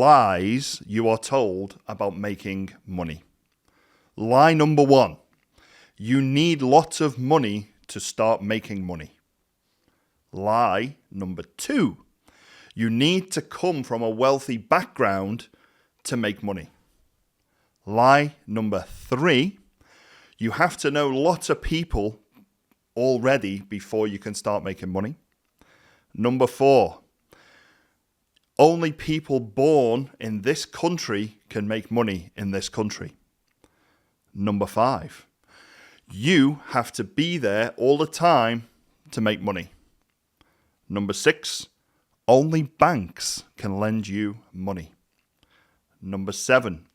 lies you are told about making money. Lie number 1, you need lots of money to start making money. Lie number 2, you need to come from a wealthy background to make money. Lie number 3, you have to know lots of people already before you can start making money. Number 4, only people born in this country can make money in this country. Number 5, you have to be there all the time to make money. Number 6, only banks can lend you money. Number 7,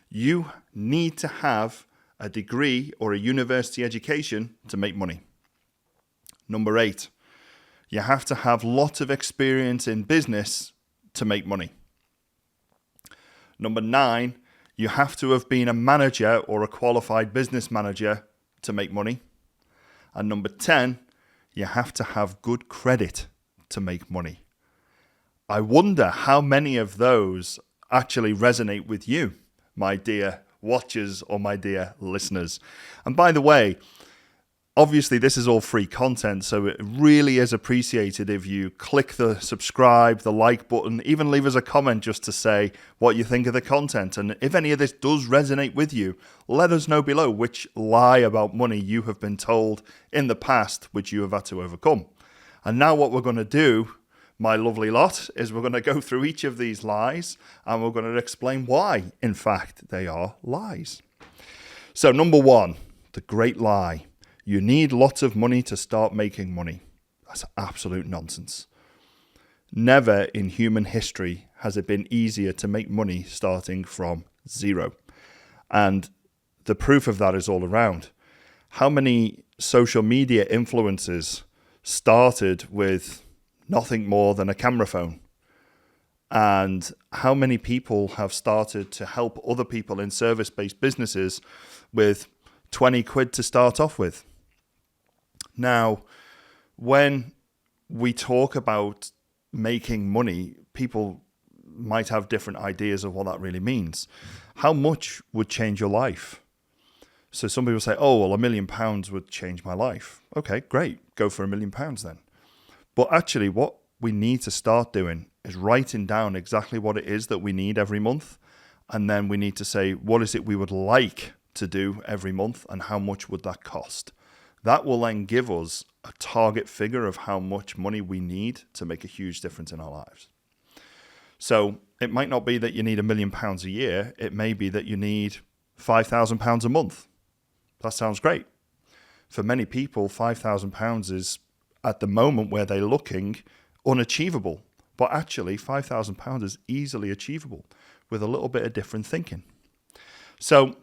you need to have a degree or a university education to make money. Number 8, you have to have lots of experience in business to make money. Number 9, you have to have been a manager or a qualified business manager to make money. And number 10, you have to have good credit to make money. I wonder how many of those actually resonate with you, my dear watchers or my dear listeners. And by the way, obviously this is all free content, so it really is appreciated if you click the subscribe, the like button, even leave us a comment just to say what you think of the content. And if any of this does resonate with you, let us know below which lie about money you have been told in the past, which you have had to overcome. And now what we're going to do, my lovely lot, is we're going to go through each of these lies and we're going to explain why, in fact, they are lies. So number 1, the great lie. You need lots of money to start making money. That's absolute nonsense. Never in human history has it been easier to make money starting from zero. And the proof of that is all around. How many social media influencers started with nothing more than a camera phone? And how many people have started to help other people in service-based businesses with 20 quid to start off with? Now, when we talk about making money, people might have different ideas of what that really means. How much would change your life? So some people say, oh, well, £1 million would change my life. Okay, great. Go for £1 million then. But actually, what we need to start doing is writing down exactly what it is that we need every month. And then we need to say, what is it we would like to do every month and how much would that cost? That will then give us a target figure of how much money we need to make a huge difference in our lives. So it might not be that you need £1 million a year. It may be that you need £5,000 a month. That sounds great. For many people, £5,000 is, at the moment where they're looking, unachievable. But actually, £5,000 is easily achievable with a little bit of different thinking. So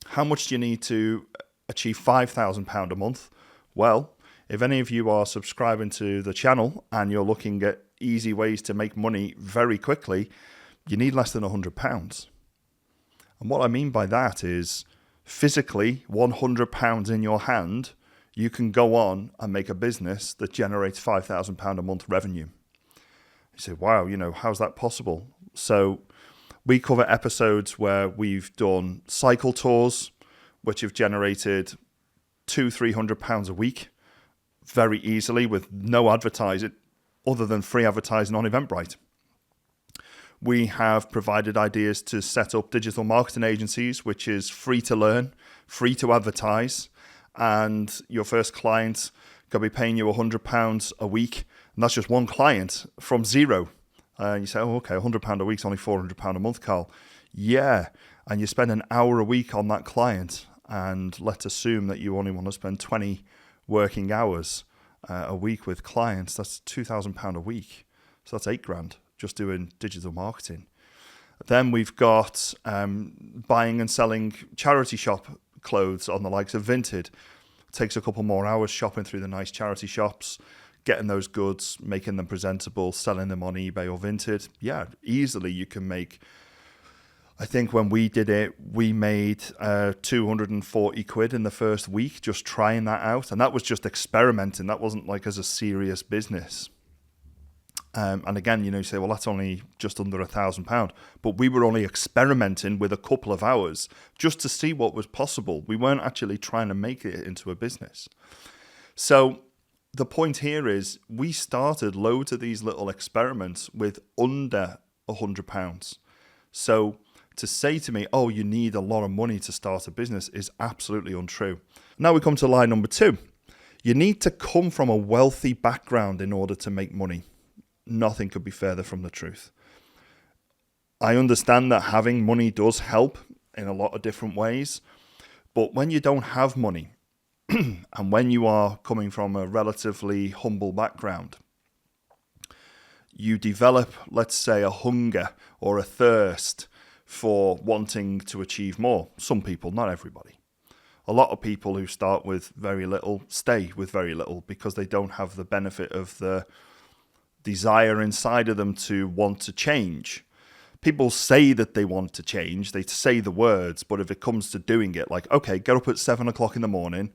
how much do you need to achieve £5,000 a month? Well, if any of you are subscribing to the channel and you're looking at easy ways to make money very quickly, you need less than £100. And what I mean by that is physically £100 in your hand, you can go on and make a business that generates £5,000 a month revenue. You say, wow, how's that possible? So we cover episodes where we've done cycle tours, which have generated £200-300 a week very easily with no advertising other than free advertising on Eventbrite. We have provided ideas to set up digital marketing agencies, which is free to learn, free to advertise, and your first client could be paying you £100 a week, and that's just one client from zero. And you say, oh, okay, £100 a week is only £400 a month, Carl. Yeah, and you spend an hour a week on that client, and let's assume that you only want to spend 20 working hours a week with clients. That's £2,000 a week. So that's £8,000 just doing digital marketing. Then we've got buying and selling charity shop clothes on the likes of Vinted. It takes a couple more hours shopping through the nice charity shops, getting those goods, making them presentable, selling them on eBay or Vinted. Yeah, easily you can make, I think when we did it, we made 240 quid in the first week just trying that out. And that was just experimenting. That wasn't like as a serious business. And again, you say, well, that's only just under £1,000. But we were only experimenting with a couple of hours just to see what was possible. We weren't actually trying to make it into a business. So the point here is we started loads of these little experiments with under £100. So to say to me, oh, you need a lot of money to start a business is absolutely untrue. Now we come to lie number 2. You need to come from a wealthy background in order to make money. Nothing could be further from the truth. I understand that having money does help in a lot of different ways, but when you don't have money and when you are coming from a relatively humble background, you develop, let's say, a hunger or a thirst for wanting to achieve more. Some people, not everybody. A lot of people who start with very little stay with very little because they don't have the benefit of the desire inside of them to want to change. People say that they want to change, they say the words, but if it comes to doing it, like, okay, get up at 7 o'clock in the morning,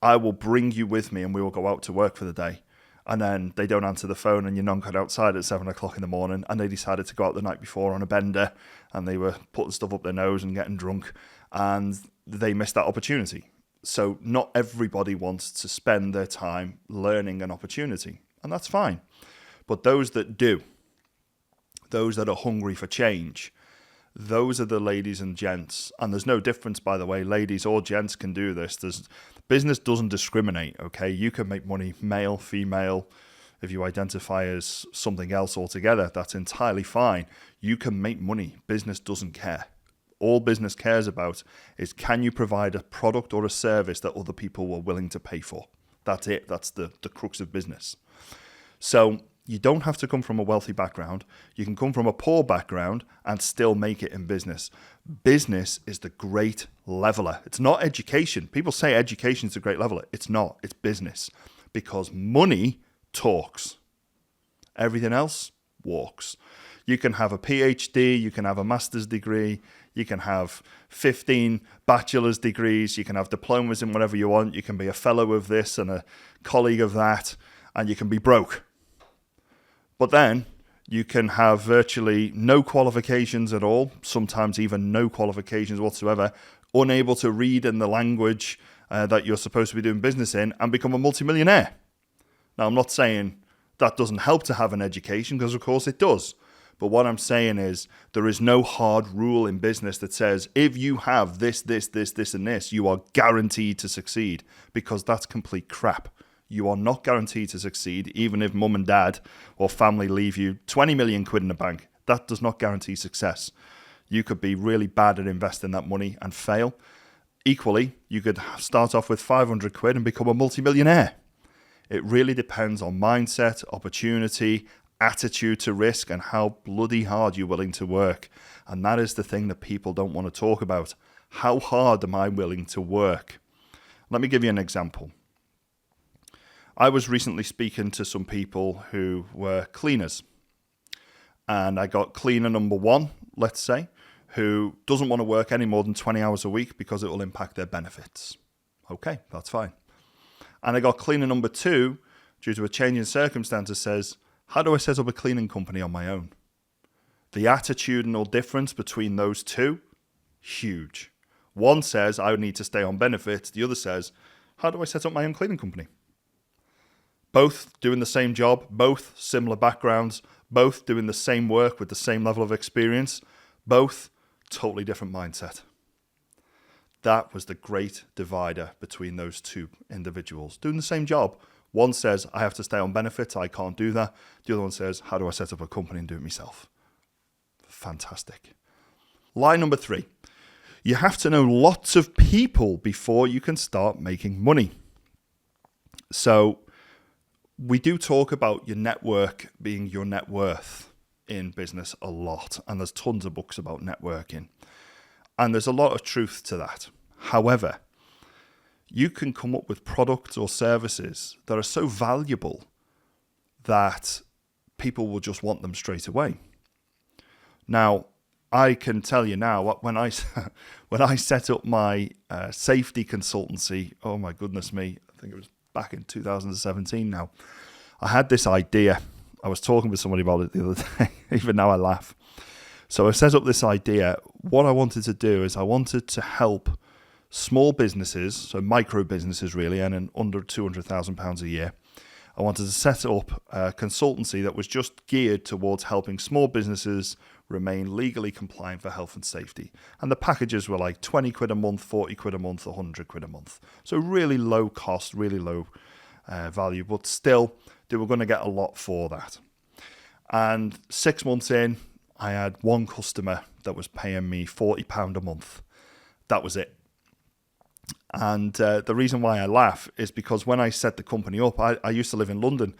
I will bring you with me and we will go out to work for the day. And then they don't answer the phone and you're knockered outside at 7 o'clock in the morning and they decided to go out the night before on a bender and they were putting stuff up their nose and getting drunk and they missed that opportunity. So not everybody wants to spend their time learning an opportunity, and that's fine. But those that do, those that are hungry for change, those are the ladies and gents. And there's no difference, by the way, ladies or gents can do this. Business doesn't discriminate, okay? You can make money male, female. If you identify as something else altogether, that's entirely fine. You can make money. Business doesn't care. All business cares about is, can you provide a product or a service that other people were willing to pay for? That's it. That's the crux of business. So you don't have to come from a wealthy background. You can come from a poor background and still make it in business. Business is the great leveler. It's not education. People say education is the great leveler. It's not. It's business. Because money talks. Everything else walks. You can have a PhD, you can have a master's degree, you can have 15 bachelor's degrees, you can have diplomas in whatever you want, you can be a fellow of this and a colleague of that, and you can be broke. But then you can have virtually no qualifications at all, sometimes even no qualifications whatsoever, unable to read in the language that you're supposed to be doing business in, and become a multimillionaire. Now, I'm not saying that doesn't help to have an education, because of course it does. But what I'm saying is there is no hard rule in business that says if you have this, and this, you are guaranteed to succeed, because that's complete crap. You are not guaranteed to succeed, even if mum and dad or family leave you 20 million quid in the bank. That does not guarantee success. You could be really bad at investing that money and fail. Equally, you could start off with 500 quid and become a multimillionaire. It really depends on mindset, opportunity, attitude to risk, and how bloody hard you're willing to work. And that is the thing that people don't want to talk about. How hard am I willing to work? Let me give you an example. I was recently speaking to some people who were cleaners. And I got cleaner number 1, let's say, who doesn't want to work any more than 20 hours a week because it will impact their benefits. Okay, that's fine. And I got cleaner number 2, due to a change in circumstances, says, how do I set up a cleaning company on my own? The attitudinal difference between those two, huge. One says, I need to stay on benefits. The other says, how do I set up my own cleaning company? Both doing the same job, both similar backgrounds, both doing the same work with the same level of experience, both totally different mindset. That was the great divider between those two individuals. Doing the same job. One says, I have to stay on benefits, I can't do that. The other one says, how do I set up a company and do it myself? Fantastic. Lie number 3. You have to know lots of people before you can start making money. So we do talk about your network being your net worth in business a lot. And there's tons of books about networking. And there's a lot of truth to that. However, you can come up with products or services that are so valuable that people will just want them straight away. Now, I can tell you now, when I set up my safety consultancy, oh my goodness me, I think it was back in 2017 now, I had this idea. I was talking with somebody about it the other day. Even now I laugh. So I set up this idea. What I wanted to do is I wanted to help small businesses, so micro businesses really, earning under £200,000 a year. I wanted to set up a consultancy that was just geared towards helping small businesses remain legally compliant for health and safety. And the packages were like 20 quid a month, 40 quid a month, 100 quid a month. So really low cost, really low value, but still they were going to get a lot for that. And 6 months in, I had one customer that was paying me £40 a month. That was it. And the reason why I laugh is because when I set the company up, I used to live in London,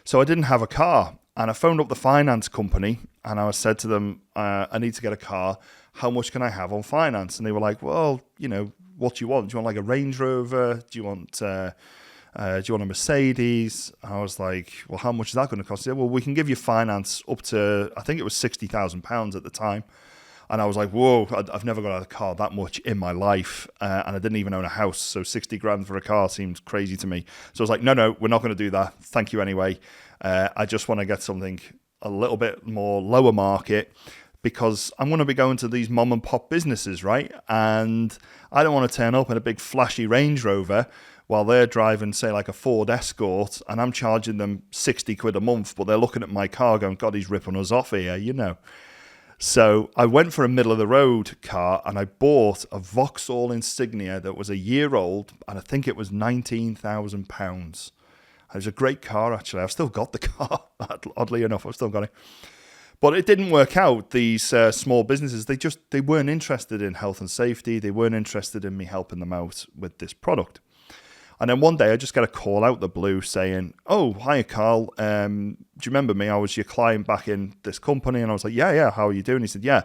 so I didn't have a car. And I phoned up the finance company and I said to them, I need to get a car. How much can I have on finance? And they were like, well, you know, what do you want? Do you want like a Range Rover? Do you want a Mercedes? And I was like, well, how much is that going to cost? They said, well, we can give you finance up to, I think it was £60,000 at the time. And I was like, whoa, I've never got a car that much in my life. And I didn't even own a house. So 60 grand for a car seems crazy to me. So I was like, no, we're not going to do that. Thank you anyway. I just want to get something a little bit more lower market because I'm going to be going to these mom and pop businesses, right? And I don't want to turn up in a big flashy Range Rover while they're driving, say, like a Ford Escort, and I'm charging them 60 quid a month, but they're looking at my car going, God, he's ripping us off here, you know. So I went for a middle-of-the-road car, and I bought a Vauxhall Insignia that was a year old, and I think it was £19,000. It was a great car, actually. I've still got the car, oddly enough. I've still got it. But it didn't work out. These small businesses, they weren't interested in health and safety. They weren't interested in me helping them out with this product. And then one day I just get a call out the blue saying, oh, hi, Carl. Do you remember me? I was your client back in this company. And I was like, yeah, how are you doing? He said, yeah,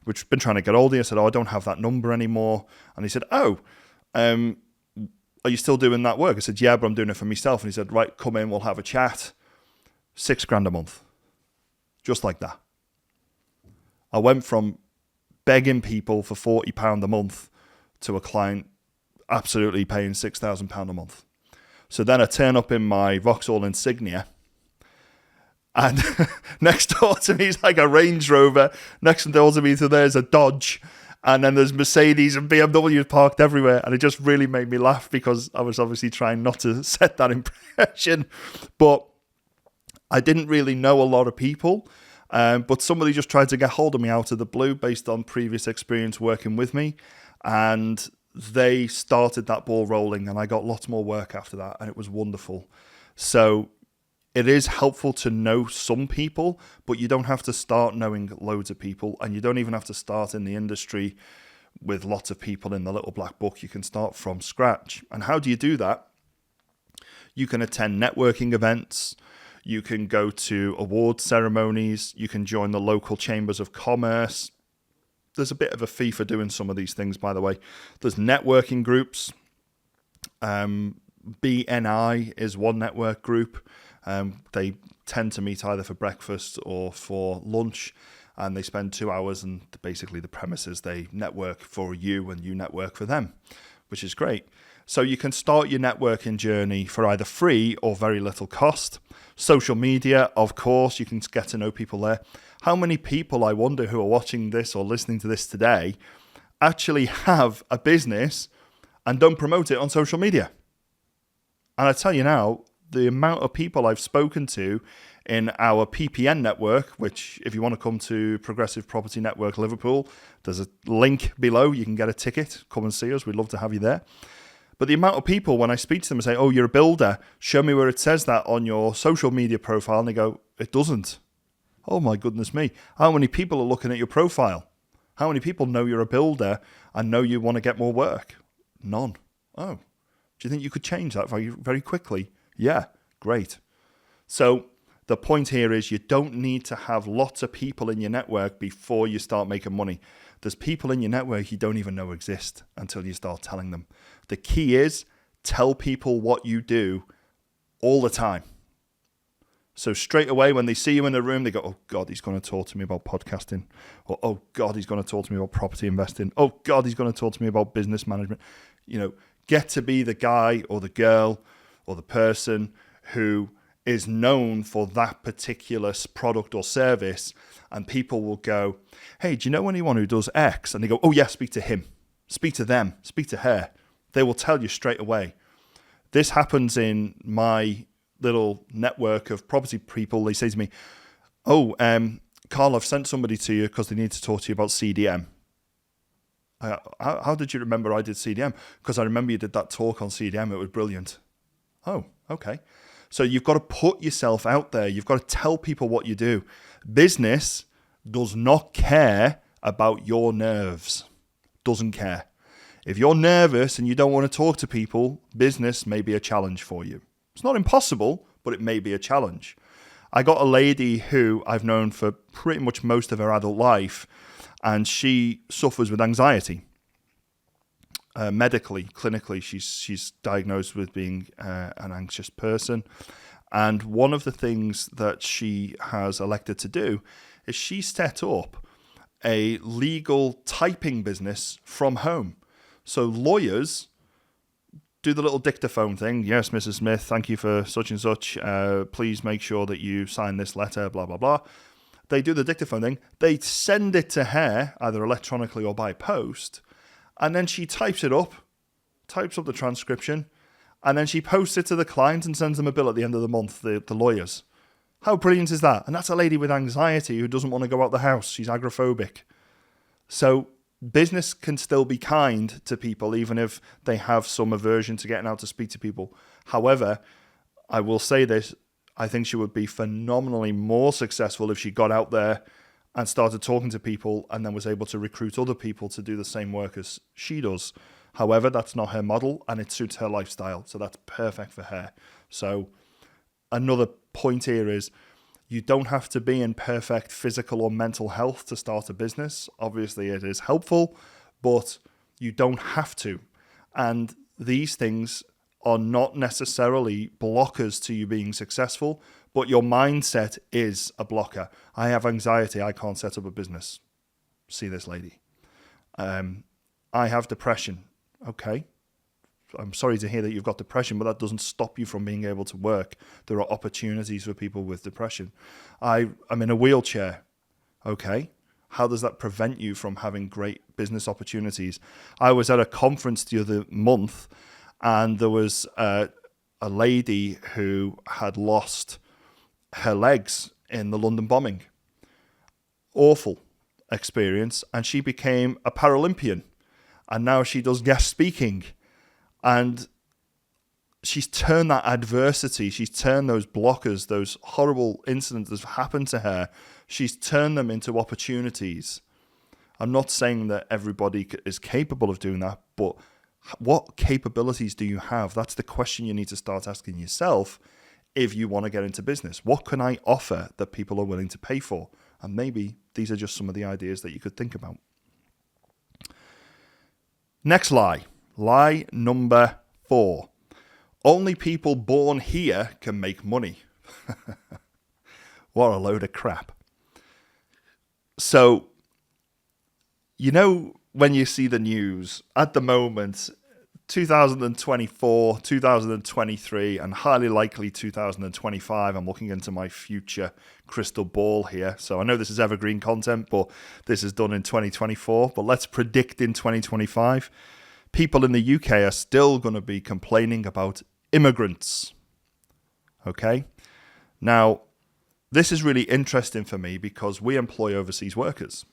we've been trying to get hold of you. I said, oh, I don't have that number anymore. And he said, oh, are you still doing that work? I said, yeah, but I'm doing it for myself. And he said, right, come in, we'll have a chat. 6 grand a month. Just like that. I went from begging people for £40 a month to a client absolutely paying £6,000 a month. So then I turn up in my Vauxhall Insignia, and next door to me is like a Range Rover. Next door to me there's a Dodge, and then there's Mercedes and BMW parked everywhere. And it just really made me laugh because I was obviously trying not to set that impression. But I didn't really know a lot of people, but somebody just tried to get hold of me out of the blue based on previous experience working with me. And they started that ball rolling, and I got lots more work after that, and it was wonderful. So it is helpful to know some people, but you don't have to start knowing loads of people, and you don't even have to start in the industry with lots of people in the little black book. You can start from scratch. And how do you do that? You can attend networking events. You can go to award ceremonies. You can join the local chambers of commerce. There's a bit of a fee for doing some of these things, by the way. There's networking groups. BNI is one network group. They tend to meet either for breakfast or for lunch, and they spend 2 hours, and basically the premise is they network for you and you network for them, which is great. So you can start your networking journey for either free or very little cost. Social media, of course, you can get to know people there. How many people, I wonder, who are watching this or listening to this today actually have a business and don't promote it on social media? And I tell you now, the amount of people I've spoken to in our PPN network, which if you want to come to Progressive Property Network Liverpool, there's a link below. You can get a ticket. Come and see us. We'd love to have you there. But the amount of people, when I speak to them and say, oh, you're a builder, show me where it says that on your social media profile. And they go, it doesn't. Oh, my goodness me. How many people are looking at your profile? How many people know you're a builder and know you want to get more work? None. Oh, do you think you could change that very, very quickly? Yeah, great. So the point here is you don't need to have lots of people in your network before you start making money. There's people in your network you don't even know exist until you start telling them. The key is tell people what you do all the time. So straight away when they see you in the room, they go, oh, God, he's going to talk to me about podcasting. Or, oh, God, he's going to talk to me about property investing. Oh, God, he's going to talk to me about business management. You know, get to be the guy or the girl or the person who is known for that particular product or service, and people will go, hey, do you know anyone who does X? And they go, oh yeah, speak to him, speak to them, speak to her. They will tell you straight away. This happens in my little network of property people. They say to me, oh, Carl, I've sent somebody to you because they need to talk to you about CDM. How did you remember I did CDM? Because I remember you did that talk on CDM. It was brilliant. Oh, okay. So you've got to put yourself out there. You've got to tell people what you do. Business does not care about your nerves. Doesn't care. If you're nervous and you don't want to talk to people, business may be a challenge for you. It's not impossible, but it may be a challenge. I got a lady who I've known for pretty much most of her adult life, and she suffers with anxiety. Medically, clinically, she's diagnosed with being an anxious person. And one of the things that she has elected to do is she set up a legal typing business from home. So lawyers do the little dictaphone thing. Yes, Mrs. Smith, thank you for such and such. Please make sure that you sign this letter, blah, blah, blah. They do the dictaphone thing. They send it to her, either electronically or by post. And then she types it up, types up the transcription, and then she posts it to the client and sends them a bill at the end of the month, the lawyers. How brilliant is that? And that's a lady with anxiety who doesn't want to go out the house. She's agoraphobic. So business can still be kind to people, even if they have some aversion to getting out to speak to people. However, I will say this, I think she would be phenomenally more successful if she got out there and started talking to people and then was able to recruit other people to do the same work as she does. However, that's not her model and it suits her lifestyle. So that's perfect for her. So another point here is you don't have to be in perfect physical or mental health to start a business. Obviously, it is helpful, but you don't have to. And these things are not necessarily blockers to you being successful, but your mindset is a blocker. I have anxiety. I can't set up a business. See this lady. I have depression. Okay. I'm sorry to hear that you've got depression, but that doesn't stop you from being able to work. There are opportunities for people with depression. I'm in a wheelchair. Okay. How does that prevent you from having great business opportunities? I was at a conference the other month, and there was a lady who had lost her legs in the London bombing. Awful experience. And she became a Paralympian. And now she does guest speaking. And she's turned that adversity, she's turned those blockers, those horrible incidents that have happened to her, she's turned them into opportunities. I'm not saying that everybody is capable of doing that, but what capabilities do you have? That's the question you need to start asking yourself if you want to get into business. What can I offer that people are willing to pay for? And maybe these are just some of the ideas that you could think about. Next lie. Lie number 4. Only people born here can make money. What a load of crap. So, you know, when you see the news, at the moment, 2024, 2023, and highly likely 2025, I'm looking into my future crystal ball here. So I know this is evergreen content, but this is done in 2024. But let's predict in 2025. People in the UK are still going to be complaining about immigrants. Okay? Now, this is really interesting for me because we employ overseas workers.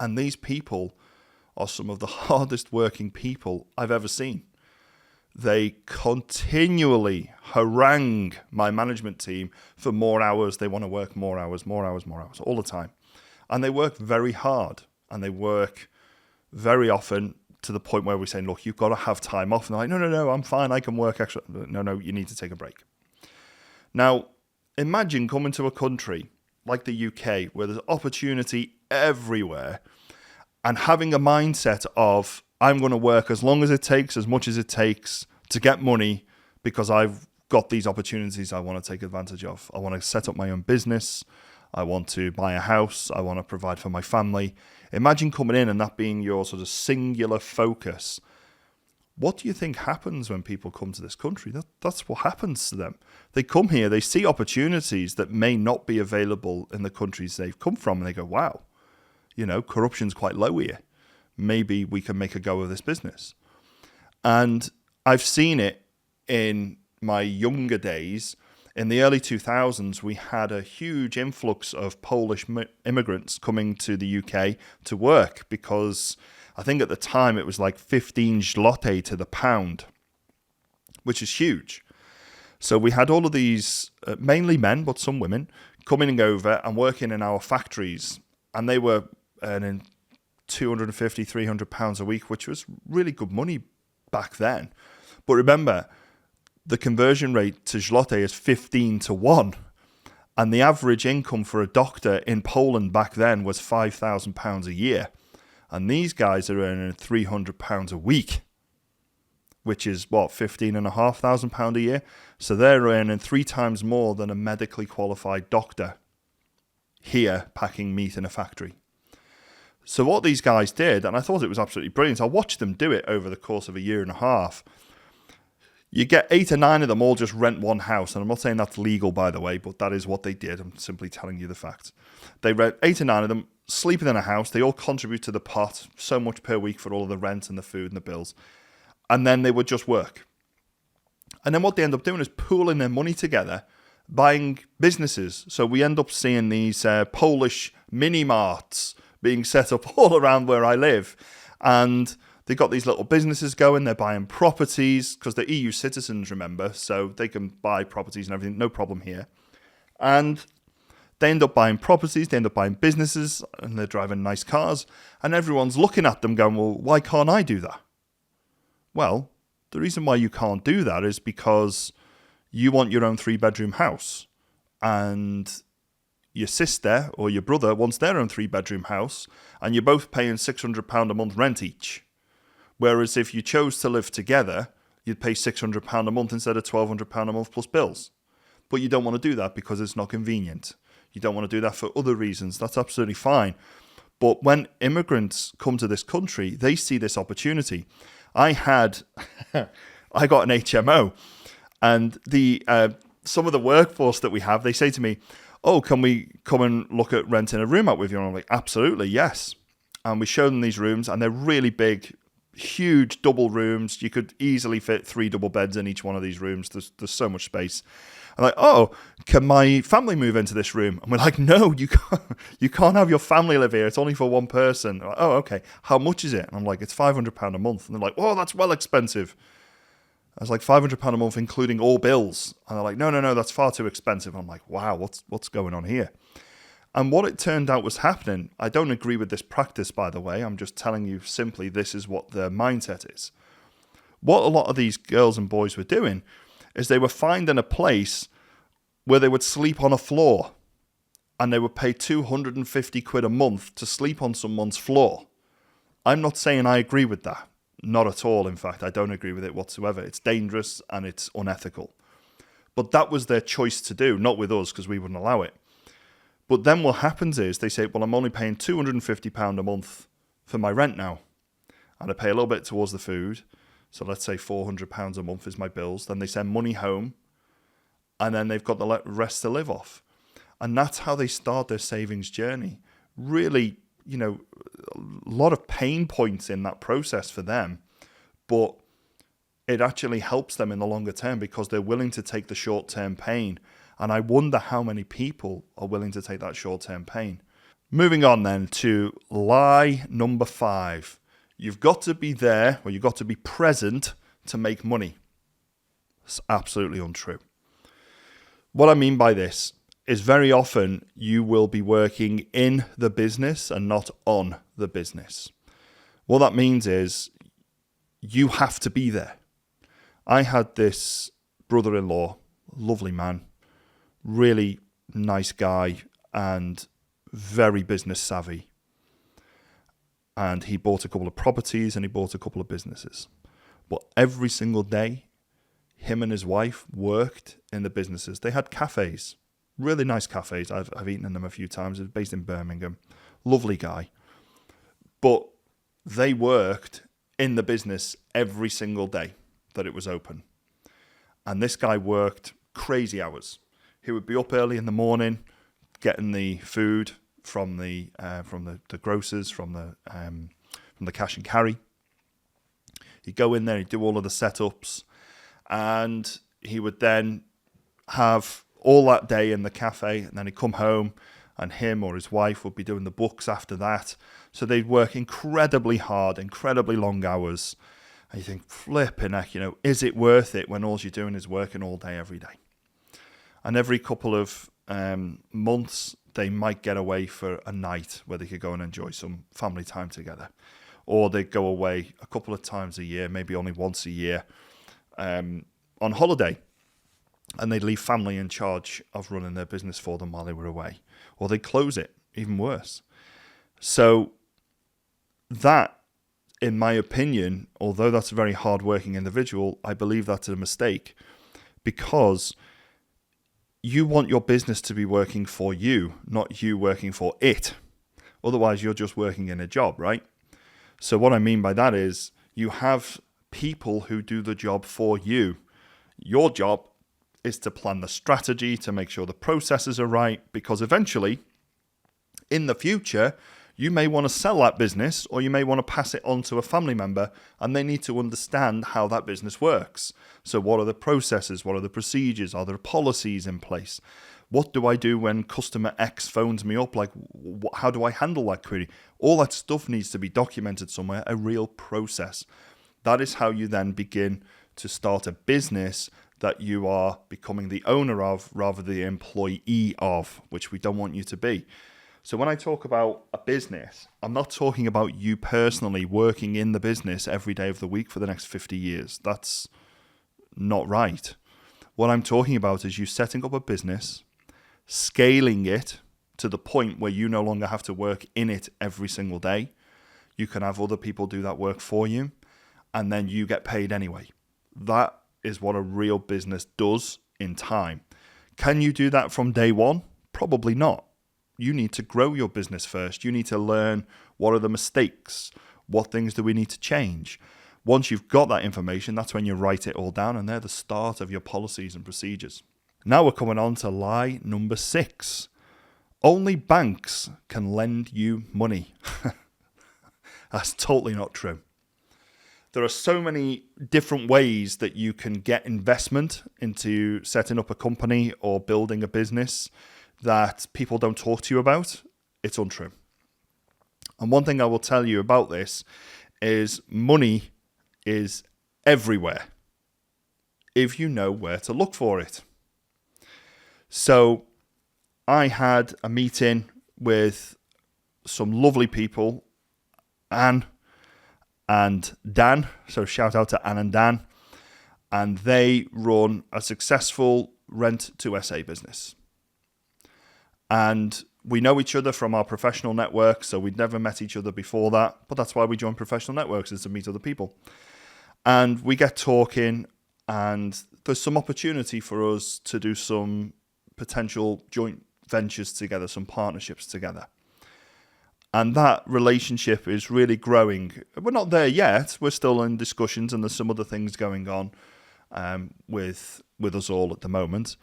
And these people are some of the hardest working people I've ever seen. They continually harangue my management team for more hours. They want to work more hours, all the time. And they work very hard. And they work very often to the point where we're saying, look, you've got to have time off. And they're like, no, I'm fine. I can work extra. No, you need to take a break. Now, imagine coming to a country like the UK where there's opportunity everywhere and having a mindset of, I'm going to work as long as it takes, as much as it takes to get money because I've got these opportunities I want to take advantage of. I want to set up my own business. I want to buy a house. I want to provide for my family. Imagine coming in and that being your sort of singular focus. What do you think happens when people come to this country? That's what happens to them. They come here, they see opportunities that may not be available in the countries they've come from, and they go, wow, corruption's quite low here. Maybe we can make a go of this business. And I've seen it in my younger days. In the early 2000s, we had a huge influx of Polish immigrants coming to the UK to work because I think at the time it was like 15 zloty to the pound, which is huge. So we had all of these, mainly men, but some women, coming over and working in our factories. And they were earning £250, £300 a week, which was really good money back then. But remember, the conversion rate to zloty is 15 to 1. And the average income for a doctor in Poland back then was £5,000 a year. And these guys are earning £300 a week, which is £15,500 a year. So they're earning 3 times more than a medically qualified doctor here packing meat in a factory. So what these guys did, and I thought it was absolutely brilliant, I watched them do it over the course of a year and a half. You get 8 or 9 of them all just rent one house. And I'm not saying that's legal, by the way, but that is what they did. I'm simply telling you the facts. They rent 8 or 9 of them, sleeping in a house. They all contribute to the pot, so much per week for all of the rent and the food and the bills. And then they would just work. And then what they end up doing is pooling their money together, buying businesses. So we end up seeing these Polish mini-marts being set up all around where I live. And they got these little businesses going. They're buying properties because they're EU citizens, remember, so they can buy properties and everything, no problem here. And they end up buying properties, they end up buying businesses, and they're driving nice cars. And everyone's looking at them going, well, why can't I do that? Well, the reason why you can't do that is because you want your own 3-bedroom house. And your sister or your brother wants their own 3-bedroom house, and you're both paying £600 a month rent each. Whereas if you chose to live together, you'd pay £600 a month instead of £1,200 a month plus bills. But you don't want to do that because it's not convenient. You don't want to do that for other reasons. That's absolutely fine. But when immigrants come to this country, they see this opportunity. I got an HMO, and some of the workforce that we have, they say to me, oh, can we come and look at renting a room out with you? And I'm like, absolutely, yes. And we show them these rooms, and they're really big, huge double rooms. You could easily fit 3 double beds in each one of these rooms. There's so much space. I'm like, oh, can my family move into this room? And we're like, no, you can't. You can't have your family live here. It's only for one person. Like, oh, okay. How much is it? And I'm like, it's £500 a month. And they're like, oh, that's well expensive. I was like, £500 a month, including all bills. And they're like, no, that's far too expensive. I'm like, wow, what's going on here? And what it turned out was happening, I don't agree with this practice, by the way. I'm just telling you simply this is what their mindset is. What a lot of these girls and boys were doing is they were finding a place where they would sleep on a floor, and they would pay 250 quid a month to sleep on someone's floor. I'm not saying I agree with that. Not at all. In fact, I don't agree with it whatsoever. It's dangerous and it's unethical. But that was their choice to do, not with us, because we wouldn't allow it. But then what happens is they say, well, I'm only paying £250 a month for my rent now. And I pay a little bit towards the food. So let's say £400 a month is my bills. Then they send money home. And then they've got the rest to live off. And that's how they start their savings journey. Really, a lot of pain points in that process for them. But it actually helps them in the longer term because they're willing to take the short-term pain. And I wonder how many people are willing to take that short-term pain. Moving on then to lie number 5. You've got to be there, or you've got to be present to make money. It's absolutely untrue. What I mean by this is very often you will be working in the business and not on the business. What that means is you have to be there. I had this brother-in-law, lovely man, really nice guy and very business savvy. And he bought a couple of properties and he bought a couple of businesses. But every single day, him and his wife worked in the businesses. They had cafes, really nice cafes. I've eaten in them a few times. It's based in Birmingham. Lovely guy. But they worked in the business every single day that it was open. And this guy worked crazy hours. He would be up early in the morning, getting the food from the grocers, from the cash and carry. He'd go in there, he'd do all of the setups, and he would then have all that day in the cafe, and then he'd come home, and him or his wife would be doing the books after that. So they'd work incredibly hard, incredibly long hours. And you think, flipping heck, is it worth it when all you're doing is working all day, every day? And every couple of months, they might get away for a night where they could go and enjoy some family time together. Or they'd go away a couple of times a year, maybe only once a year, on holiday. And they'd leave family in charge of running their business for them while they were away. Or they'd close it, even worse. So that, in my opinion, although that's a very hard-working individual, I believe that's a mistake, because you want your business to be working for you, not you working for it. Otherwise, you're just working in a job, right? So what I mean by that is you have people who do the job for you. Your job is to plan the strategy, to make sure the processes are right, because eventually, in the future, you may want to sell that business, or you may want to pass it on to a family member, and they need to understand how that business works. So what are the processes? What are the procedures? Are there policies in place? What do I do when customer X phones me up? Like, how do I handle that query? All that stuff needs to be documented somewhere, a real process. That is how you then begin to start a business that you are becoming the owner of rather than the employee of, which we don't want you to be. So when I talk about a business, I'm not talking about you personally working in the business every day of the week for the next 50 years. That's not right. What I'm talking about is you setting up a business, scaling it to the point where you no longer have to work in it every single day. You can have other people do that work for you, and then you get paid anyway. That is what a real business does in time. Can you do that from day one? Probably not. You need to grow your business first. You need to learn what are the mistakes, what things do we need to change. Once you've got that information, that's when you write it all down, and they're the start of your policies and procedures. Now we're coming on to lie number 6. Only banks can lend you money. That's totally not true. There are so many different ways that you can get investment into setting up a company or building a business that people don't talk to you about. It's untrue. And one thing I will tell you about this is money is everywhere if you know where to look for it. So I had a meeting with some lovely people, Anne and Dan. So shout out to Anne and Dan. And they run a successful rent-to-SA business. And we know each other from our professional network, so we'd never met each other before that. But that's why we join professional networks, is to meet other people. And we get talking, and there's some opportunity for us to do some potential joint ventures together, some partnerships together. And that relationship is really growing. We're not there yet. We're still in discussions, and there's some other things going on with us all at the moment.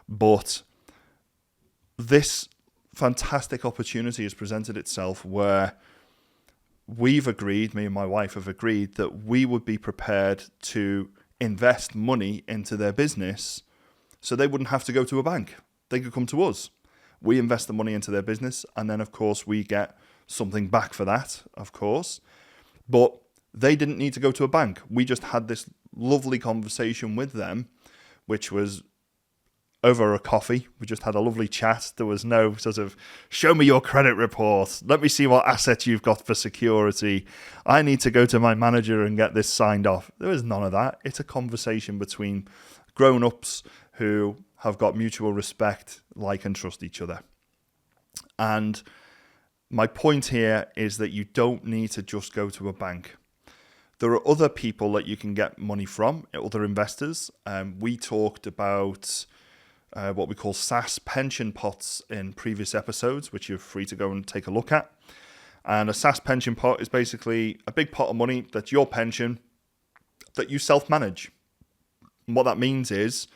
But this fantastic opportunity has presented itself where we've agreed, me and my wife have agreed, that we would be prepared to invest money into their business so they wouldn't have to go to a bank. They could come to us. We invest the money into their business, and then, of course, we get something back for that, of course. But they didn't need to go to a bank. We just had this lovely conversation with them, which was over a coffee. We just had a lovely chat. There was no sort of, show me your credit report. Let me see what assets you've got for security. I need to go to my manager and get this signed off. There was none of that. It's a conversation between grown-ups who have got mutual respect, like and trust each other. And my point here is that you don't need to just go to a bank. There are other people that you can get money from, other investors. We talked about what we call SaaS pension pots in previous episodes, which you're free to go and take a look at. And a SaaS pension pot is basically a big pot of money that's your pension that you self-manage. And what that means is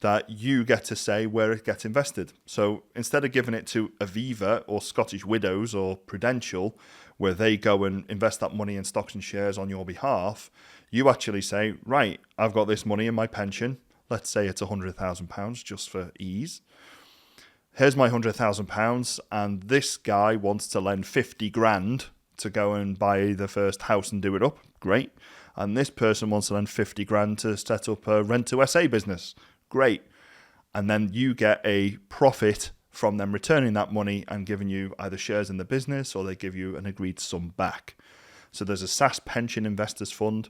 that you get to say where it gets invested. So instead of giving it to Aviva or Scottish Widows or Prudential, where they go and invest that money in stocks and shares on your behalf, you actually say, right, I've got this money in my pension. Let's say it's £100,000 just for ease. Here's my £100,000, and this guy wants to lend 50 grand to go and buy the first house and do it up. Great. And this person wants to lend 50 grand to set up a rent to SA business. Great. And then you get a profit from them returning that money and giving you either shares in the business or they give you an agreed sum back. So there's a SaaS pension investors fund.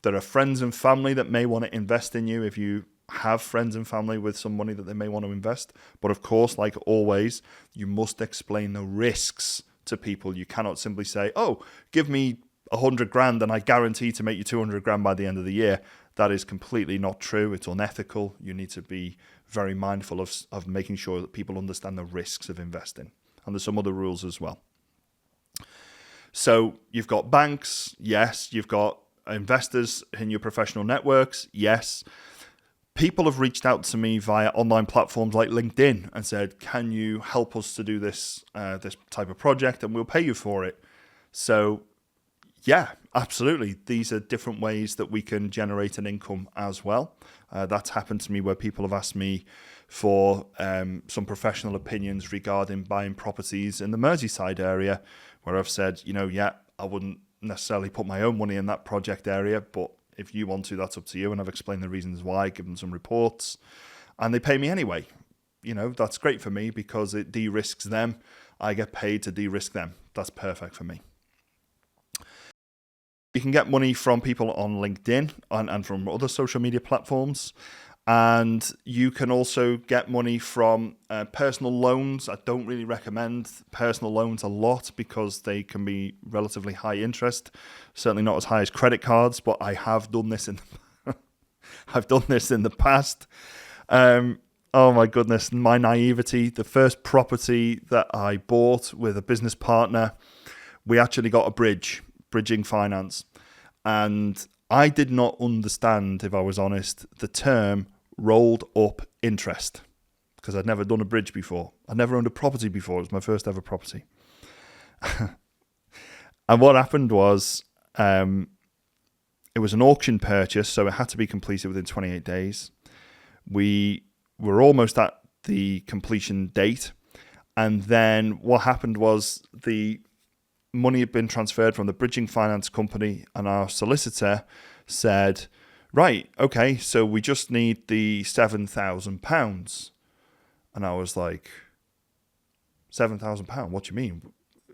There are friends and family that may want to invest in you if you have friends and family with some money that they may want to invest. But of course, like always, you must explain the risks to people. You cannot simply say, oh, give me 100 grand and I guarantee to make you 200 grand by the end of the year. That is completely not true. It's unethical. You need to be very mindful of making sure that people understand the risks of investing. And there's some other rules as well. So you've got banks, yes. You've got investors in your professional networks, yes. People have reached out to me via online platforms like LinkedIn and said, can you help us to do this type of project and we'll pay you for it. So yeah, absolutely. These are different ways that we can generate an income as well. That's happened to me where people have asked me for some professional opinions regarding buying properties in the Merseyside area, where I've said, yeah, I wouldn't necessarily put my own money in that project area, but if you want to, that's up to you. And I've explained the reasons why, given some reports, and they pay me anyway. That's great for me because it de-risks them. I get paid to de-risk them. That's perfect for me. You can get money from people on LinkedIn and from other social media platforms. And you can also get money from personal loans. I don't really recommend personal loans a lot because they can be relatively high interest. Certainly not as high as credit cards, but I have done this I've done this in the past. Oh my goodness, my naivety. The first property that I bought with a business partner, we actually got a bridging finance. And I did not understand, if I was honest, the term rolled up interest because I'd never done a bridge before. I'd never owned a property before. It was my first ever property. And what happened was it was an auction purchase, so it had to be completed within 28 days. We were almost at the completion date. And then what happened was the money had been transferred from the bridging finance company, and our solicitor said, right, okay, so we just need the £7,000. And I was like, £7,000? What do you mean?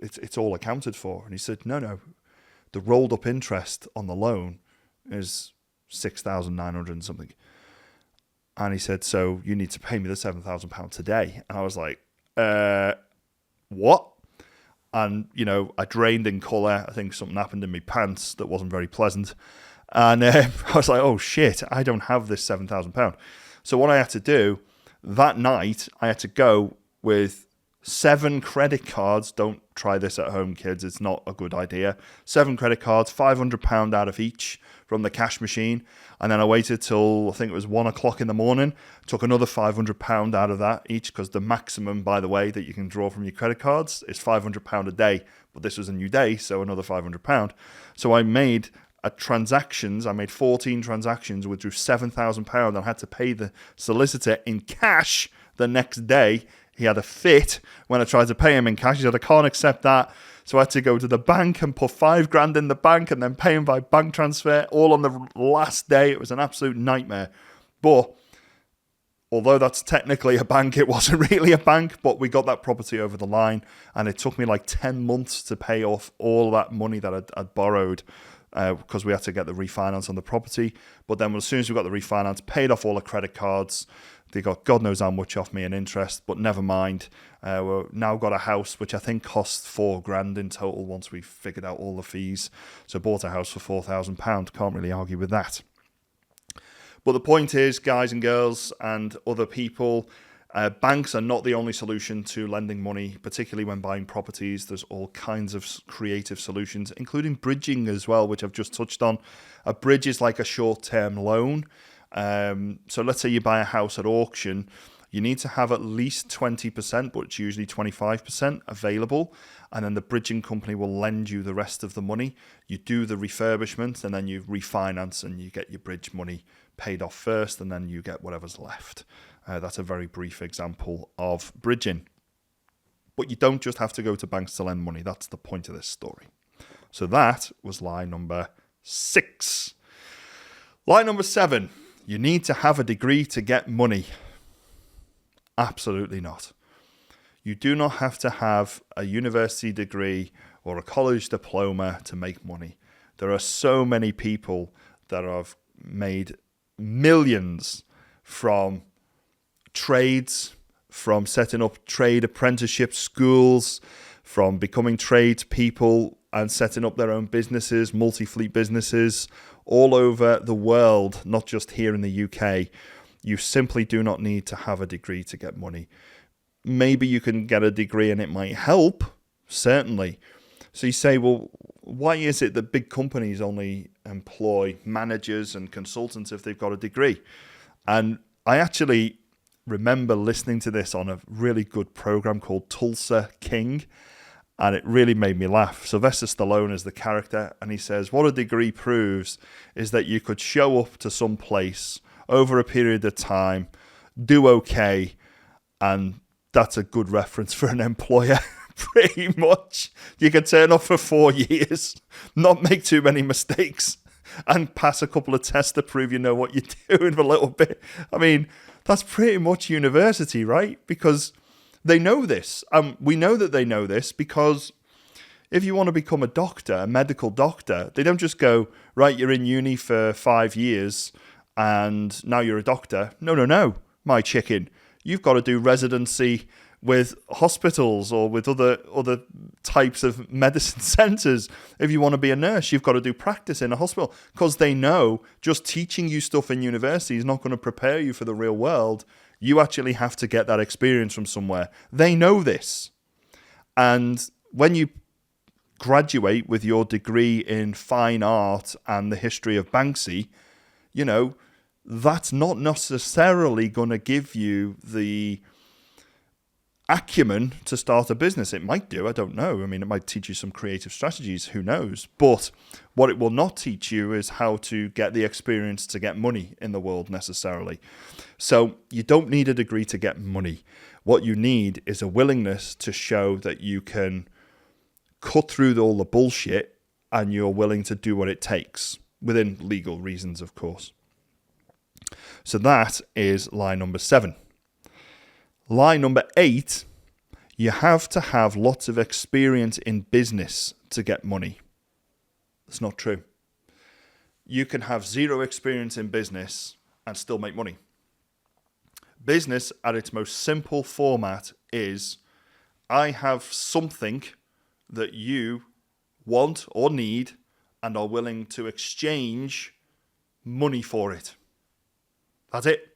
It's all accounted for. And he said, no, the rolled up interest on the loan is 6,900 and something. And he said, so you need to pay me the £7,000 today. And I was like, what? And, I drained in colour. I think something happened in my pants that wasn't very pleasant. And I was like, oh, shit, I don't have this £7,000. So what I had to do that night, I had to go with 7 credit cards. Don't try this at home, kids. It's not a good idea. 7 credit cards, £500 out of each from the cash machine. And then I waited till, I think it was 1 o'clock in the morning, took another £500 out of that each, because the maximum, by the way, that you can draw from your credit cards is £500 a day. But this was a new day, so another £500. So I made transactions. I made 14 transactions, withdrew £7,000, and I had to pay the solicitor in cash the next day. He had a fit when I tried to pay him in cash. He said, I can't accept that. So I had to go to the bank and put £5,000 in the bank and then pay him by bank transfer, all on the last day. It was an absolute nightmare. But although that's technically a bank, it wasn't really a bank. But we got that property over the line, and it took me like 10 months to pay off all that money that I'd borrowed, because we had to get the refinance on the property. But then as soon as we got the refinance, paid off all the credit cards. They got God knows how much off me in interest, but never mind. We've now got a house which I think cost £4,000 in total once we figured out all the fees. So bought a house for £4,000. Can't really argue with that. But the point is, guys and girls and other people, Banks are not the only solution to lending money, particularly when buying properties. There's all kinds of creative solutions, including bridging as well, which I've just touched on. A bridge is like a short-term loan. So let's say you buy a house at auction. You need to have at least 20%, but it's usually 25% available. And then the bridging company will lend you the rest of the money. You do the refurbishment and then you refinance and you get your bridge money paid off first, and then you get whatever's left. That's a very brief example of bridging. But you don't just have to go to banks to lend money. That's the point of this story. So that was lie number 6. Lie number 7. You need to have a degree to get money. Absolutely not. You do not have to have a university degree or a college diploma to make money. There are so many people that have made millions from trades, from setting up trade apprenticeship schools, from becoming tradespeople and setting up their own businesses, multi-fleet businesses all over the world, not just here in the UK. You simply do not need to have a degree to get money. Maybe you can get a degree and it might help, certainly. So you say, well, why is it that big companies only employ managers and consultants if they've got a degree? And I actually remember listening to this on a really good program called Tulsa King, and it really made me laugh. Sylvester Stallone is the character, and he says, what a degree proves is that you could show up to some place over a period of time, do okay, and that's a good reference for an employer. Pretty much. You can turn up for 4 years, not make too many mistakes, and pass a couple of tests to prove you know what you're doing a little bit. I mean, that's pretty much university, right? Because they know this. We know that they know this because if you want to become a doctor, a medical doctor, they don't just go, right, you're in uni for 5 years and now you're a doctor. No, my chicken. You've got to do residency with hospitals or with other types of medicine centres. If you want to be a nurse, you've got to do practice in a hospital, because they know just teaching you stuff in university is not going to prepare you for the real world. You actually have to get that experience from somewhere. They know this. And when you graduate with your degree in fine art and the history of Banksy, you know, that's not necessarily going to give you the acumen to start a business. It might do, I don't know. I mean, it might teach you some creative strategies, who knows? But what it will not teach you is how to get the experience to get money in the world necessarily. So you don't need a degree to get money. What you need is a willingness to show that you can cut through all the bullshit and you're willing to do what it takes, within legal reasons, of course. So that is lie number 7. Lie number 8, you have to have lots of experience in business to get money. That's not true. You can have 0 experience in business and still make money. Business at its most simple format is, I have something that you want or need and are willing to exchange money for it. That's it.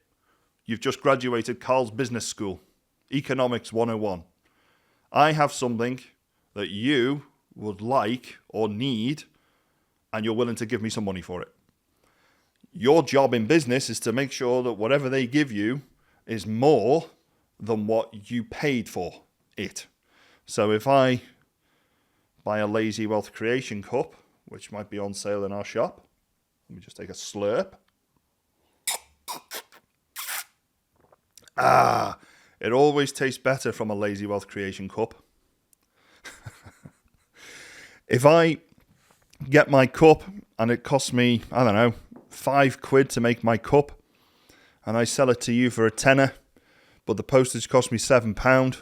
You've just graduated Carl's Business School, Economics 101. I have something that you would like or need, and you're willing to give me some money for it. Your job in business is to make sure that whatever they give you is more than what you paid for it. So if I buy a Lazy Wealth Creation cup, which might be on sale in our shop, let me just take a slurp. It always tastes better from a Lazy Wealth Creation cup. If I get my cup and it costs me, I don't know, £5 to make my cup, and I sell it to you for a tenner, but the postage cost me £7,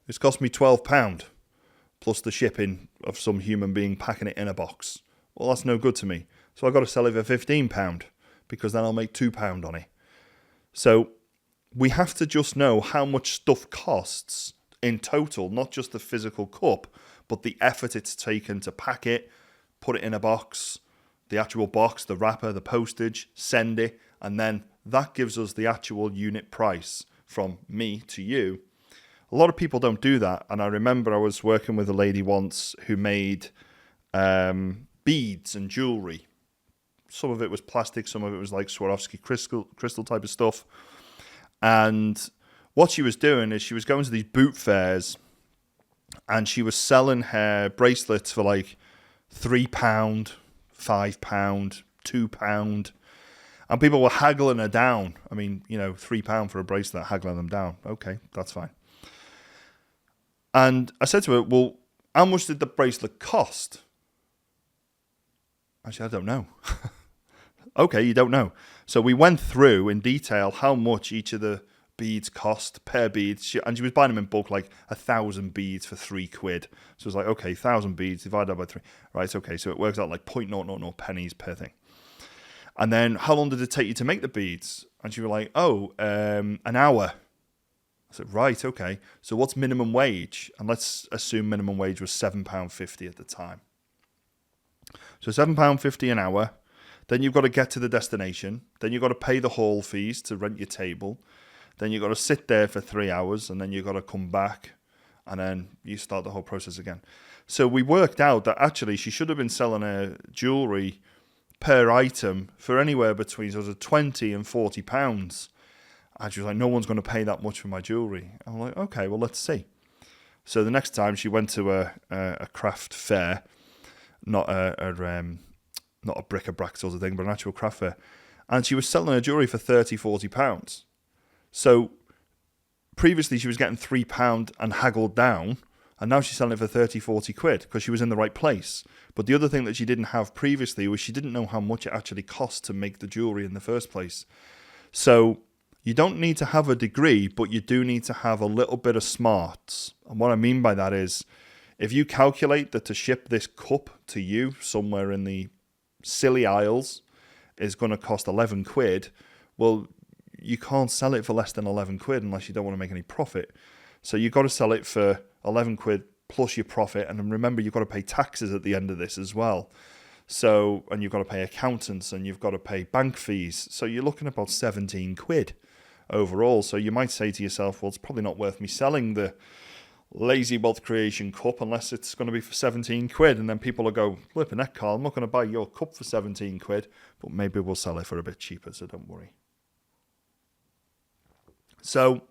it's cost me £12, plus the shipping of some human being packing it in a box. Well, that's no good to me. So I've got to sell it for £15, because then I'll make £2 on it. So we have to just know how much stuff costs in total, not just the physical cup, but the effort it's taken to pack it, put it in a box, the actual box, the wrapper, the postage, send it, and then that gives us the actual unit price from me to you. A lot of people don't do that. And I remember I was working with a lady once who made beads and jewelry. Some of it was plastic, some of it was like Swarovski crystal type of stuff. And what she was doing is she was going to these boot fairs and she was selling her bracelets for like £3, £5, £2. And people were haggling her down. I mean, £3 for a bracelet, haggling them down. Okay, that's fine. And I said to her, well, how much did the bracelet cost? I said, I don't know. Okay, you don't know. So we went through in detail how much each of the beads cost per bead. And she was buying them in bulk, like 1,000 beads for £3. So it was like, okay, 1,000 beads divided by 3. Right, okay, so it works out like 0.000 pennies per thing. And then how long did it take you to make the beads? And she was like, an hour. I said, right, okay. So what's minimum wage? And let's assume minimum wage was £7.50 at the time. So £7.50 an hour. Then you've got to get to the destination. Then you've got to pay the hall fees to rent your table. Then you've got to sit there for 3 hours. And then you've got to come back. And then you start the whole process again. So we worked out that actually she should have been selling her jewellery per item for anywhere between sort of £20 and £40. And she was like, no one's going to pay that much for my jewellery. I'm like, okay, well, let's see. So the next time she went to a craft fair, not a bric-a-brac sort of thing, but an actual craft fair. And she was selling her jewellery for £30, £40. So previously she was getting £3 and haggled down, and now she's selling it for 30, 40 quid because she was in the right place. But the other thing that she didn't have previously was she didn't know how much it actually cost to make the jewellery in the first place. So you don't need to have a degree, but you do need to have a little bit of smarts. And what I mean by that is, if you calculate that to ship this cup to you somewhere in the Scilly Isles is going to cost 11 quid, well, you can't sell it for less than 11 quid unless you don't want to make any profit. So you've got to sell it for 11 quid plus your profit. And then remember, you've got to pay taxes at the end of this as well. So, and you've got to pay accountants and you've got to pay bank fees. So you're looking at about 17 quid overall. So you might say to yourself, well, it's probably not worth me selling the Lazy Wealth Creation cup unless it's going to be for 17 quid. And then people will go, flipping heck, Carl, I'm not going to buy your cup for 17 quid, but maybe we'll sell it for a bit cheaper, so don't worry. So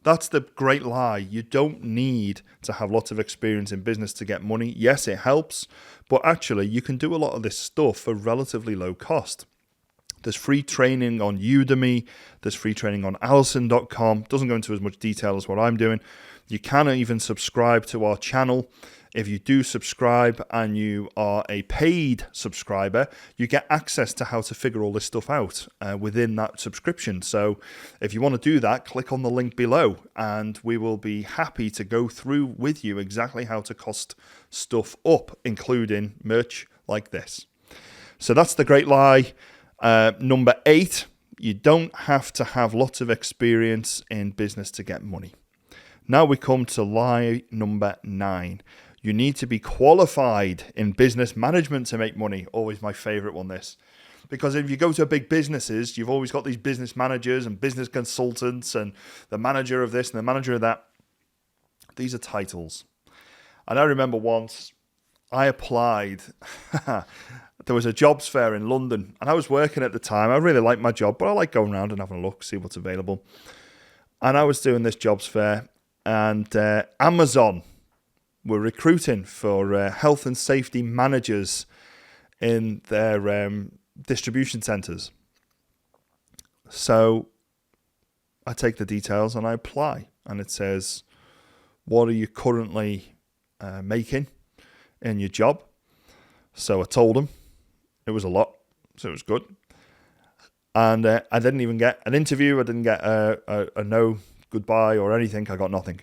that's the great lie. You don't need to have lots of experience in business to get money. Yes, it helps, but actually you can do a lot of this stuff for relatively low cost. There's free training on Udemy. There's free training on Allison.com. Doesn't go into as much detail as what I'm doing. You can even subscribe to our channel. If you do subscribe and you are a paid subscriber, you get access to how to figure all this stuff out within that subscription. So if you want to do that, click on the link below and we will be happy to go through with you exactly how to cost stuff up, including merch like this. So that's the great lie. Number 8, you don't have to have lots of experience in business to get money. Now we come to lie number 9. You need to be qualified in business management to make money. Always my favorite one, this. Because if you go to big businesses, you've always got these business managers and business consultants and the manager of this and the manager of that. These are titles. And I remember once I applied. There was a jobs fair in London and I was working at the time. I really liked my job, but I like going around and having a look, see what's available. And I was doing this jobs fair and Amazon were recruiting for health and safety managers in their distribution centres. So I take the details and I apply and it says, what are you currently making in your job? So I told them. It was a lot, so it was good. And I didn't even get an interview. I didn't get a no goodbye or anything. I got nothing.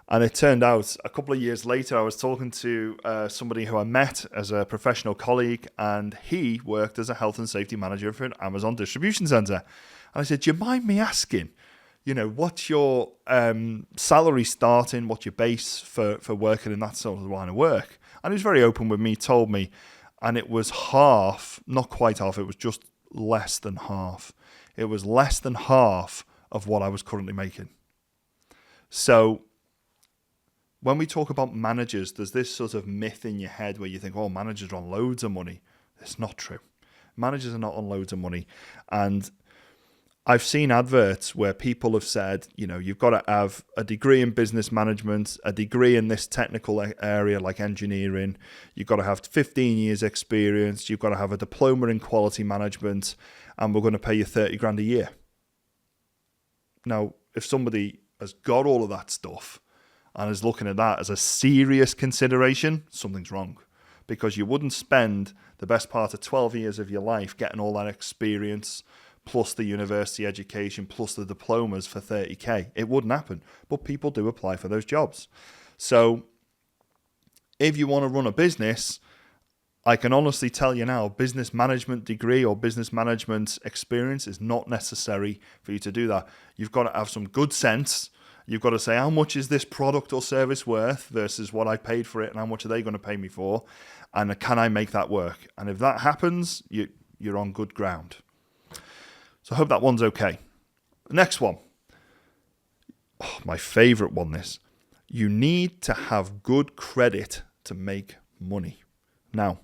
And it turned out a couple of years later, I was talking to somebody who I met as a professional colleague, and he worked as a health and safety manager for an Amazon distribution center. And I said, do you mind me asking, what's your salary starting, what's your base for working in that sort of line of work? And he was very open with me, told me, and it was half, not quite half, it was just less than half. It was less than half of what I was currently making. So when we talk about managers, there's this sort of myth in your head where you think, oh, managers are on loads of money. It's not true. Managers are not on loads of money. And I've seen adverts where people have said, you've got to have a degree in business management, a degree in this technical area like engineering. You've got to have 15 years experience. You've got to have a diploma in quality management, and we're going to pay you 30 grand a year. Now, if somebody has got all of that stuff and is looking at that as a serious consideration, something's wrong. Because you wouldn't spend the best part of 12 years of your life getting all that experience, plus the university education, plus the diplomas for 30k. It wouldn't happen. But people do apply for those jobs. So if you want to run a business, I can honestly tell you now, business management degree or business management experience is not necessary for you to do that. You've got to have some good sense. You've got to say, how much is this product or service worth versus what I paid for it, and how much are they going to pay me for? And can I make that work? And if that happens, you're on good ground. So I hope that one's okay. The next one. Oh, my favorite one, this. You need to have good credit to make money. Now,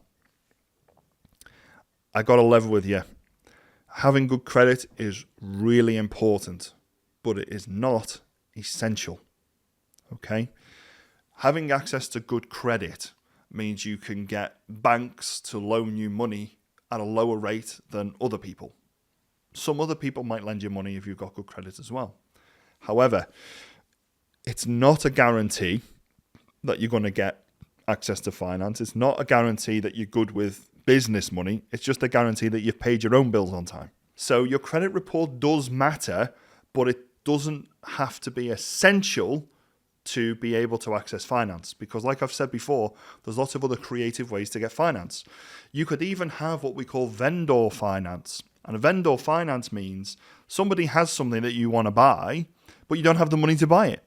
I got to level with you. Having good credit is really important, but it is not essential. Okay? Having access to good credit means you can get banks to loan you money at a lower rate than other people. Some other people might lend you money if you've got good credit as well. However, it's not a guarantee that you're going to get access to finance. It's not a guarantee that you're good with business money. It's just a guarantee that you've paid your own bills on time. So your credit report does matter, but it doesn't have to be essential to be able to access finance, because like I've said before, there's lots of other creative ways to get finance. You could even have what we call vendor finance. And a vendor finance means somebody has something that you want to buy, but you don't have the money to buy it.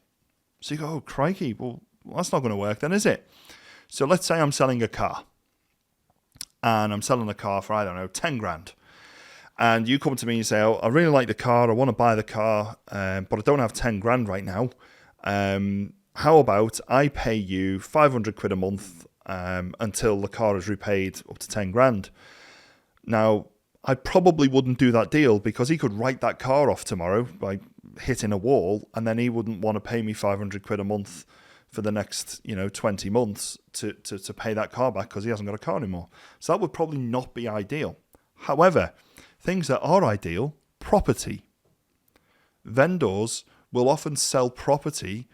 So you go, oh, crikey, well, that's not going to work then, is it? So let's say I'm selling a car, and I'm selling the car for, 10 grand. And you come to me and say, oh, I really like the car, I want to buy the car, but I don't have 10 grand right now. How about I pay you 500 quid a month until the car is repaid up to 10 grand? Now, I probably wouldn't do that deal, because he could write that car off tomorrow by hitting a wall, and then he wouldn't want to pay me 500 quid a month for the next 20 months to pay that car back, because he hasn't got a car anymore. So that would probably not be ideal. However, things that are ideal, property. Vendors will often sell property.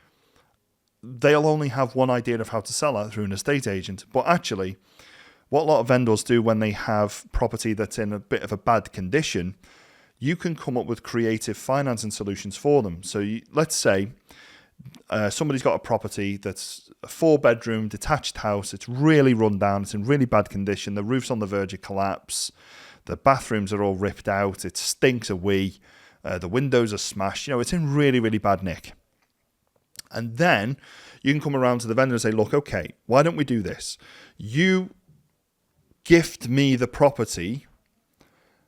They'll only have one idea of how to sell that through an estate agent. But actually, what a lot of vendors do when they have property that's in a bit of a bad condition, you can come up with creative financing solutions for them. So let's say somebody's got a property that's a 4-bedroom detached house. It's really run down. It's in really bad condition. The roof's on the verge of collapse. The bathrooms are all ripped out. It stinks a wee. The windows are smashed. It's in really, really bad nick. And then you can come around to the vendor and say, look, okay, why don't we do this? You gift me the property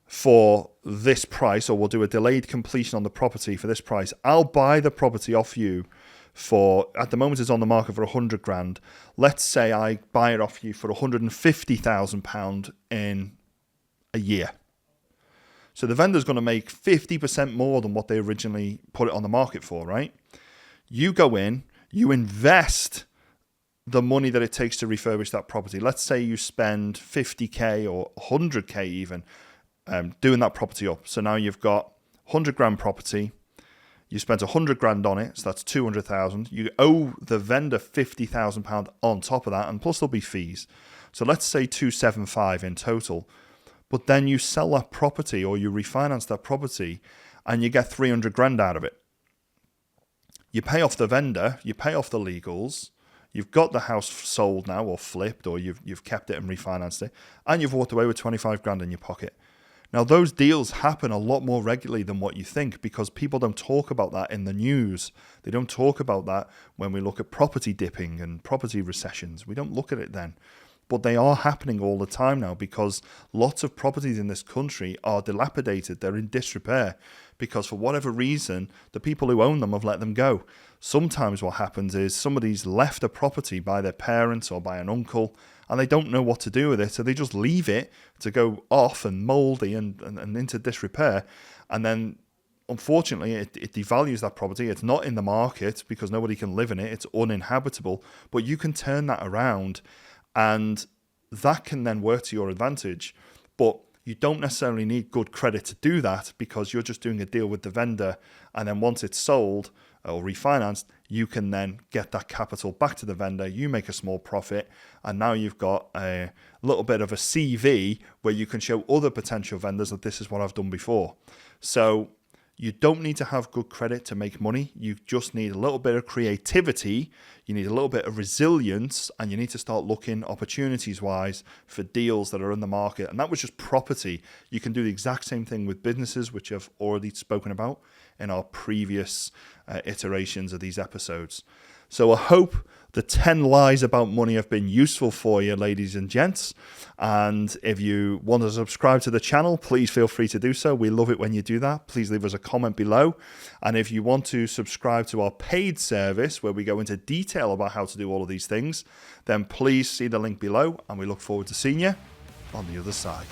for this price, or we'll do a delayed completion on the property for this price. I'll buy the property off you for, at the moment it's on the market for 100 grand. Let's say I buy it off you for £150,000 in a year. So the vendor's going to make 50% more than what they originally put it on the market for, right? You go in, you invest the money that it takes to refurbish that property. Let's say you spend 50k or 100k even doing that property up. So now you've got 100 grand property. You spent 100 grand on it, so that's 200,000. You owe the vendor £50,000 on top of that, and plus there'll be fees. So let's say 275 in total. But then you sell that property, or you refinance that property, and you get 300 grand out of it. You pay off the vendor, you pay off the legals, you've got the house sold now or flipped, or you've kept it and refinanced it, and you've walked away with 25 grand in your pocket. Now, those deals happen a lot more regularly than what you think, because people don't talk about that in the news. They don't talk about that when we look at property dipping and property recessions. We don't look at it then. But they are happening all the time now because lots of properties in this country are dilapidated. They're in disrepair because for whatever reason, the people who own them have let them go. Sometimes what happens is somebody's left a property by their parents or by an uncle and they don't know what to do with it. So they just leave it to go off and mouldy and into disrepair. And then unfortunately, it devalues that property. It's not in the market because nobody can live in it. It's uninhabitable. But you can turn that around and that can then work to your advantage. But you don't necessarily need good credit to do that because you're just doing a deal with the vendor. And then once it's sold or refinanced, you can then get that capital back to the vendor. You make a small profit. And now you've got a little bit of a CV where you can show other potential vendors that this is what I've done before. So you don't need to have good credit to make money. You just need a little bit of creativity. You need a little bit of resilience, and you need to start looking opportunities-wise for deals that are in the market. And that was just property. You can do the exact same thing with businesses, which I've already spoken about in our previous iterations of these episodes. So I hope the 10 lies about money have been useful for you, ladies and gents. And if you want to subscribe to the channel, please feel free to do so. We love it when you do that. Please leave us a comment below. And if you want to subscribe to our paid service, where we go into detail about how to do all of these things, then please see the link below. And we look forward to seeing you on the other side.